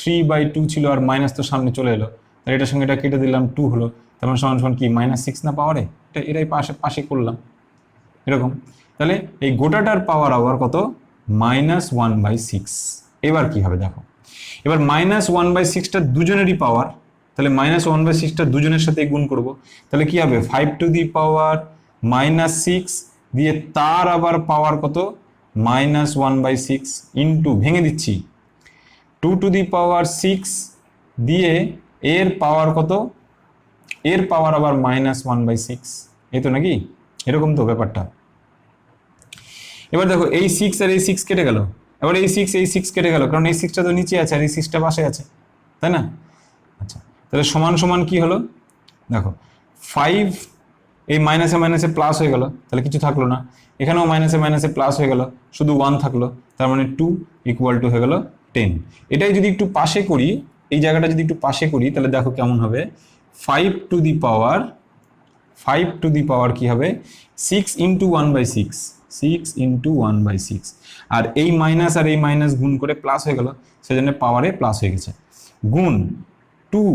3/2 ছিল, আর মাইনাস তো সামনে চলে এলো, তাহলে এটার সঙ্গে এটা কেটে দিলাম 2 হলো, তার মানে সমান সমান কি -6 না পাওয়ারে, এটাই পাশে পাশে করলাম এরকম। তাহলে এই গোটাটার পাওয়ার আবার কত -1/6। এবার কি হবে দেখো, এবার -1/6টা দুজনেরই পাওয়ার, তাহলে -1/6টা দুজনের সাথে গুণ করব, তাহলে কি হবে 5 টু দি পাওয়ার -6 দিয়ে তার আবার পাওয়ার কত -1/6 ইন্টু ভেঙে দিচ্ছি 2 টু দি পাওয়ার 6 দিয়ে এর পাওয়ার কত, এর পাওয়ার আবার -1/6, এই তো নাকি, এরকম তো ব্যাপারটা। এবার দেখো এই 6 আর এই 6 কেটে গেল, এবার এই 6 কেটে গেল, কারণ এই 6টা তো নিচে আছে আর এই 6টা পাশে আছে, তাই না? আচ্ছা, তাহলে সমান সমান কি হলো দেখো 5, এই মাইনাসে মাইনাসে প্লাস হয়ে গেল, তাহলে কিছু থাকলো না, এখানেও মাইনাসে মাইনাসে প্লাস হয়ে গেল, শুধু 1 থাকলো, তার মানে 2 ইকুয়াল টু হয়ে গেল 10। এটাই যদি একটু পাশে করি, এই জায়গাটা যদি একটু পাশে করি, তাহলে দেখো কেমন হবে 5 টু দি পাওয়ার কি হবে 6 ইন্টু 1/6, 6 ইন্টু 1/6, আর এই মাইনাস আর এই মাইনাস গুণ করে প্লাস হয়ে গেল, সেজন্য পাওয়ারে প্লাস হয়ে গেছে, গুণ 2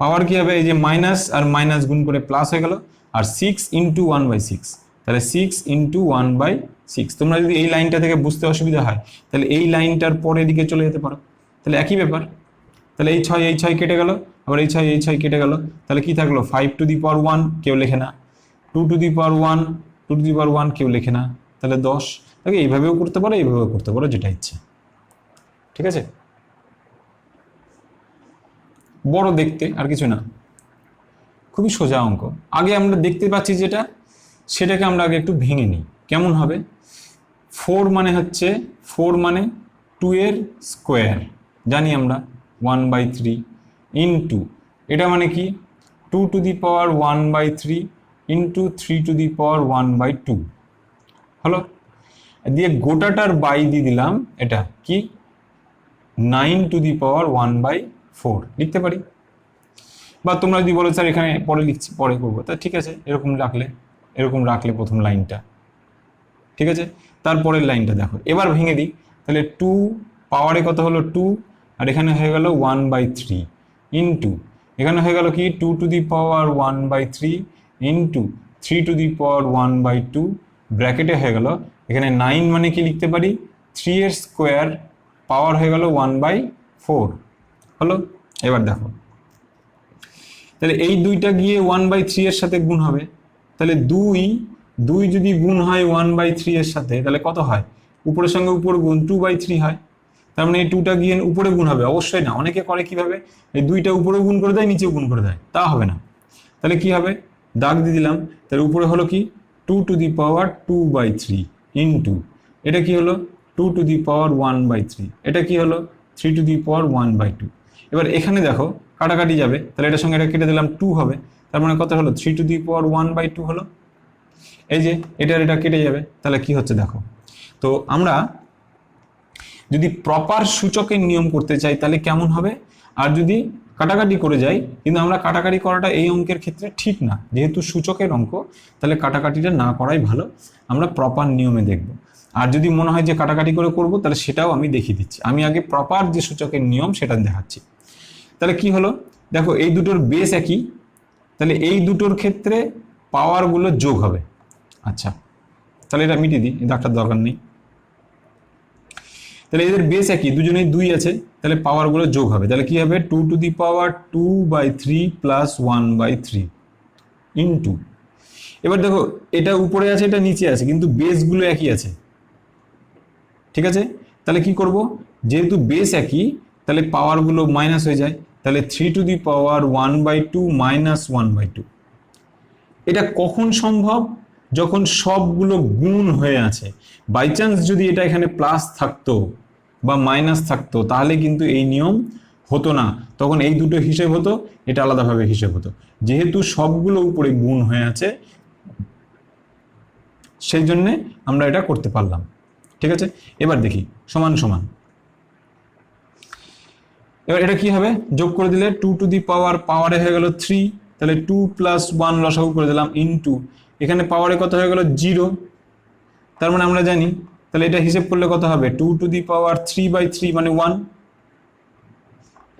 পাওয়ার কি হবে, এই যে মাইনাস আর মাইনাস গুণ করে প্লাস হয়ে গেল, আর 6 ইন্টু 1/6, তাহলে 6 ইন্টু 1/6। তোমরা যদি এই লাইনটা থেকে বুঝতে অসুবিধা হয়, তাহলে এই লাইনটার পরের দিকে চলে যেতে পারো, তাহলে একই ব্যাপার। তাহলে এই 6 কেটে গেল, আবার এই 6 কেটে গেল, তাহলে কি থাকলো 5 টু দি পাওয়ার 1 কেউ লেখে না, 2 to the power 1, 2 to the পাওয়ার 1 কেউ লেখে না, তাহলে 10। তাকে এইভাবেও করতে পারো, এইভাবেও করতে পারো, যেটা ইচ্ছে, ঠিক আছে? বড় দেখতে আর কিছু না, খুবই সোজা অঙ্ক। আগে আমরা দেখতে পাচ্ছি যেটা, সেটাকে আমরা আগে একটু ভেঙে নিই, কেমন হবে। 4 মানে হচ্ছে 4 মানে 2 এর স্কোয়ার, জানি আমরা 1/3 ইন্টু এটা মানে কি 2 to the power 1/3 into 3 to the power 1/2 হলো, দিয়ে গোটাটার বাই দিয়ে দিলাম, এটা কি 9 টু দি পাওয়ার 1/4 লিখতে পারি। বা তোমরা যদি বলো স্যার এখানে পরে লিখছি, পরে করবো, তা ঠিক আছে, এরকম রাখলে প্রথম লাইনটা, ঠিক আছে। তারপরের লাইনটা দেখো, এবার ভেঙে দিই, তাহলে 2 পাওয়ারে কত হলো 2, আর এখানে হয়ে গেল 1/3 ইন্টু এখানে হয়ে গেল কি 2 to the power 1/3 into 3 to the power 1/2 ব্র্যাকেটে হয়ে গেল, এখানে 9 মানে কি লিখতে পারি 3 এর স্কোয়ার, পাওয়ার হয়ে গেল 1/4 হলো। এবার দেখো, তাহলে এই দুইটা গিয়ে 1/3 এর সাথে গুণ হবে, তাহলে 2 যদি গুণ হয় 1/3 এর সাথে, তাহলে কত হয়, উপরের সঙ্গে উপর গুণ 2/3 হয়, তার মানে এই 2টা গিয়ে উপরে গুণ হবে, অবশ্যই না। অনেকে করে কিভাবে, এই 2টা উপরে গুণ করে দেয়, নিচেও গুণ করে দেয়, তা হবে না। তাহলে কি হবে, দাগ দিয়ে দিলাম, তাহলে উপরে হলো কি 2 টু দি পাওয়ার 2/3 ইন্টু এটা কি হলো 2 টু দি পাওয়ার 1/3, এটা কি হলো 3 টু দি পাওয়ার 1/2। এবার এখানে দেখো কাটাকাটি যাবে, তাহলে এটার সঙ্গে এটা কেটে দিলাম 2 হবে, তার মানে কত হলো 3 টু দি পাওয়ার 1/2 হলো। এই যে এটা কেটে যাবে, তাহলে কি হচ্ছে দেখো। তো আমরা যদি প্রপার সূচকের নিয়ম করতে চাই তাহলে কেমন হবে, আর যদি কাটাকাটি করে যাই, কিন্তু আমরা কাটাকাটি করাটা এই অঙ্কের ক্ষেত্রে ঠিক না, যেহেতু সূচকের অঙ্ক, তাহলে কাটাকাটিটা না করাই ভালো, আমরা প্রপার নিয়মে দেখব। আর যদি মনে হয় যে কাটাকাটি করে করব, তাহলে সেটাও আমি দেখিয়ে দিচ্ছি। আমি আগে প্রপার যে সূচকের নিয়ম সেটা দেখাচ্ছি। তাহলে কি হলো দেখো, এই দুটোর বেস একই, তাহলে এই দুটোর ক্ষেত্রে পাওয়ারগুলো যোগ হবে। আচ্ছা, তাহলে এটা মিটিয়ে দিই, ডাক্তার দরকার নেই। তাহলে এদের বেস একই, দুজনেই 2 আছে, তাহলে পাওয়ারগুলো যোগ হবে, তাহলে কি হবে 2 to the power 2/3 plus 1/3 into, এবার দেখো এটা উপরে আছে এটা নিচে আছে, কিন্তু বেসগুলো একই আছে, ঠিক আছে। তাহলে কি করব, যেহেতু বেস একই, তাহলে পাওয়ারগুলো মাইনাস হয়ে যায়, তাহলে 3 টু দি পাওয়ার 1/2 মাইনাস 1/2। এটা কখন সম্ভব, যখন সবগুলো গুণ হয়ে আছে। বাই চান্স যদি এটা এখানে প্লাস থাকতো বা মাইনাস থাকতো, তাহলে কিন্তু এই নিয়ম হতো না, তখন এই দুটো হিসেব হতো, এটা আলাদাভাবে হিসেব হতো। যেহেতু সবগুলো উপরে গুণ হয়ে আছে, সেই জন্যে আমরা এটা করতে পারলাম, ঠিক আছে। এবার দেখি সমান সমান, এবার এটা কি হবে, যোগ করে দিলে 2 টু দি পাওয়ারে হয়ে গেল 3, তাহলে 2 + 1 লসাগু করে দিলাম ইনটু এখানে পাওয়ারে কত হয়ে গেল 0, তার মানে আমরা জানি, তাহলে এটা হিসেব করলে কত হবে 2 টু দি পাওয়ার 3/3 মানে 1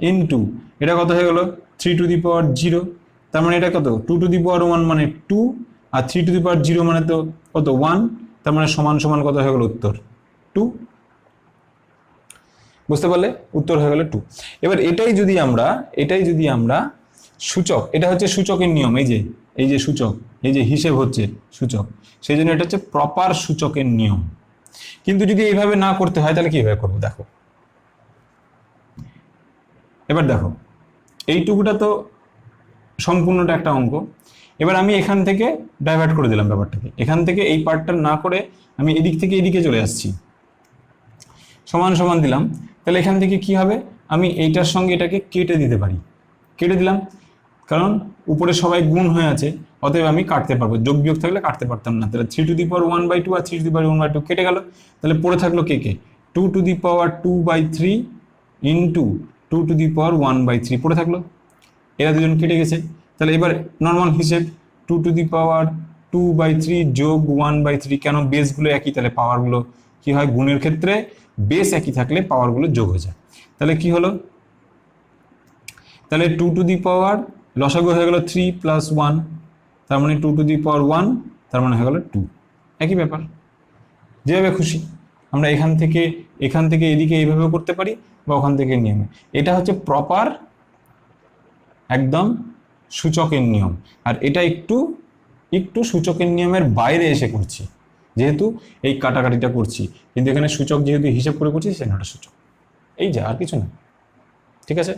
ইনটু এটা কত হয়ে গেল 3 টু দি পাওয়ার 0, তার মানে এটা কত 2 টু দি পাওয়ার 1 মানে 2 আর 3 টু দি পাওয়ার 0 মানে তো কত 1, তার মানে সমান সমান কত হয়ে গেল উত্তর 2। বুঝতে পারলে, উত্তর হয়ে গেল 2। এবার এটাই যদি আমরা সূচক, এটা হচ্ছে সূচকের নিয়ম, এই যে সূচক, এই যে হিসেব হচ্ছে সূচক, সেই জন্য এটা হচ্ছে প্রপার সূচকের নিয়ম। কিন্তু যদি এইভাবে না করতে হয় তাহলে কিভাবে করবো দেখো। এবার দেখো এইটুকুটা তো সম্পূর্ণটা একটা অঙ্ক। এবার আমি এখান থেকে ডাইভার্ট করে দিলাম ব্যাপারটাকে, এখান থেকে এই পার্টটা না করে আমি এদিক থেকে এদিকে চলে আসছি, সমান সমান দিলাম, তাহলে এখান থেকে কি হবে, আমি এইটার সঙ্গে এটাকে কেটে দিতে পারি, কেটে দিলাম, কারণ উপরে সবাই গুণ হয়ে আছে, অতএব আমি কাটতে পারবো, যোগ বিয়োগ থাকলে কাটতে পারতাম না, তাহলে 3 to the power 1/2 R 3 to the power 1/2 কেটে গেল, তাহলে পড়ে থাকলো কে 2 to the power 2/3 into 2 to the power 1/3 পড়ে থাকলো, এরা দুজন কেটে গেছে। তাহলে এবার নর্মাল হিসেব 2 টু দি পাওয়ার 2/3 যোগ 1/3, কেন বেসগুলো একই, তাহলে পাওয়ারগুলো কি হয়, গুণের ক্ষেত্রে বেস একই থাকলে পাওয়ারগুলো যোগ হয়ে যায়। তাহলে কি হলো, তাহলে 2 টু দি পাওয়ার লসাগু হয়ে গেল 3 + 1, তার মানে 2 টু দি পাওয়ার 1, তার মানে হয়ে গেল 2। একই ব্যাপার, যেভাবে খুশি আমরা এখান থেকে এদিকে এইভাবেও করতে পারি বা ওখান থেকে নিয়মে, এটা হচ্ছে প্রপার একদম সূচকের নিয়ম। আর এটা একটু সূচকের নিয়মের বাইরে এসে করছি, যেহেতু এই কাটাকাটিটা করছি, কিন্তু এখানে সূচক যেহেতু হিসেব করে করছি সেটা সূচক, এই যা, আর কিছু না। ঠিক আছে।